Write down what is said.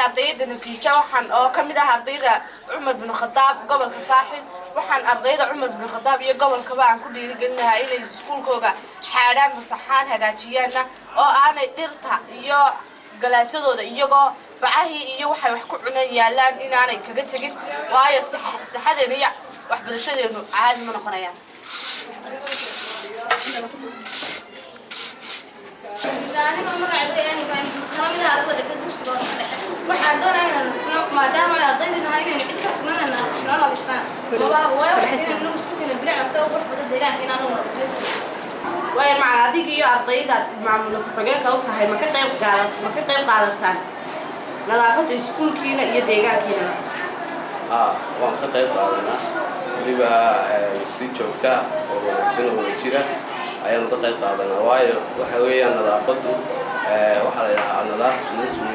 ardayda Nafiisa waxaan oo kamid ah ardayda Umar bin Khattab gobolka Saaxil waxaan ardayda Umar bin Khattab iyo gobolka baan ku dhiirigelinahay inay iskuulkooda xaadaan masaxaan hagaajiyaan oo aanay dhirta iyo galaasadooda iyagoo bacahi iyo waxay wax ku cunaan yaalaan inaanay kaga tagin waayo saxadeena iyo waxbarashadeenu caadi ma noqonayaan أنا ما قاعد يعني كلام إذا أردت أدرس بس واحد دون أنا ما دام أرضيت إن هاي نعيد كسرنا أنا إحنا لا بسنا ما هو واحد إنه مسكين البلع سوى بروح بدل دجاج هنا أنا ولا فلوس وين مع هذيك يا أرضيت مع ملوك أو صحيح ما كنت قاعد ثاني نظافة السكول كينا يدجاج كينا وأنا كنت قاعدنا بيبقى السيد شوكتا وشنو وشيرة ayaan ka qayb qaadanaa waayo waxa weeyaan nadaafadu waxa la yiraahdaa nadaafadu muslim